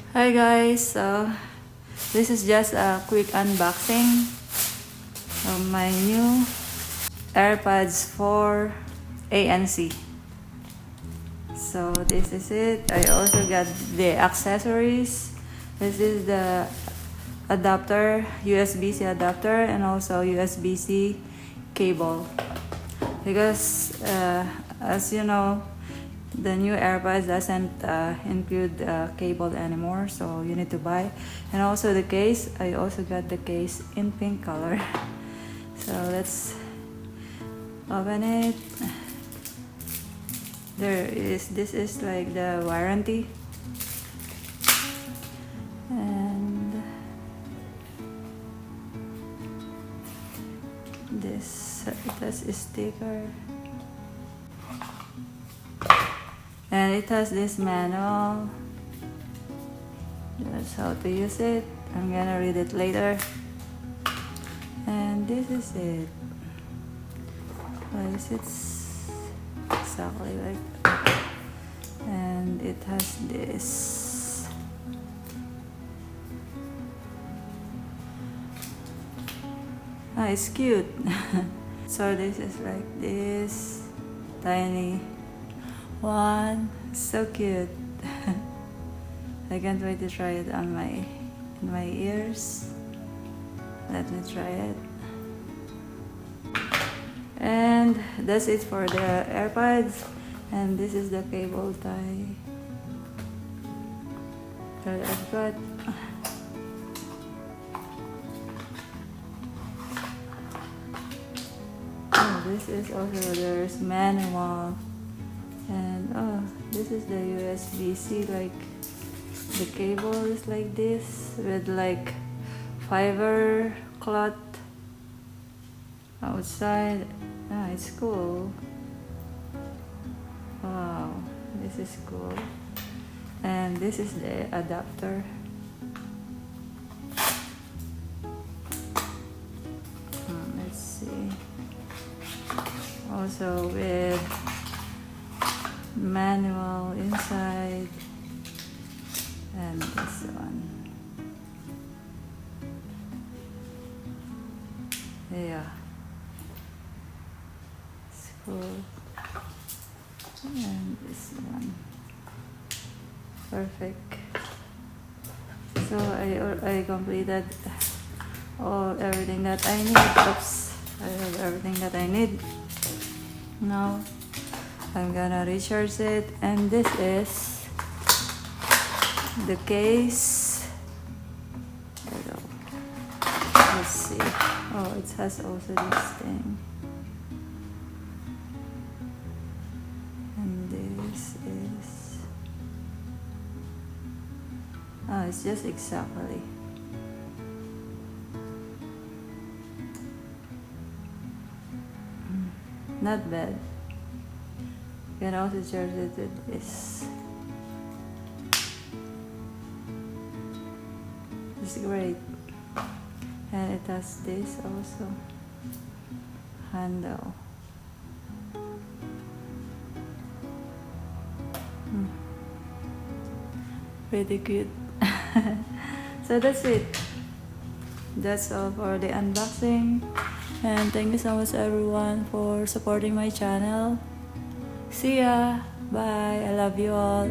Hi guys, so this is just a quick unboxing of my new Airpods for ANC. So this is it. I also got the accessories. This is the adapter, USB-C adapter, and also USB-C cable. Because as you know, the new Airpods doesn't include cable anymore, so you need to buy. And also the case, I also got the case in pink color. So let's open it. This is like the warranty, and this has a sticker. And it has this manual. That's how to use it. I'm gonna read it later. And this is it. It's exactly like that. And it has this. It's cute. So this is like this tiny one. So cute. I can't wait to try it on in my ears. Let me try it. And that's it for the AirPods. And this is the cable tie that I've got. Oh, this is also, there's manual. And this is the USB-C, like the cable is like this with like fiber cloth outside. It's cool. Wow, this is cool. And this is the adapter. Let's see. Also with manual inside, and this one. Yeah, it's cool. And this one, perfect. So I completed everything that I need. Oops, I have everything that I need. Now I'm gonna recharge it, and this is the case. Let's see. Oh, it has also this thing, and this is it's just exactly. Not bad. You can also charge it with this. It's great. And it has this also. Handle. Pretty cute. So that's it. That's all for the unboxing. And thank you so much everyone for supporting my channel. See ya. Bye. I love you all.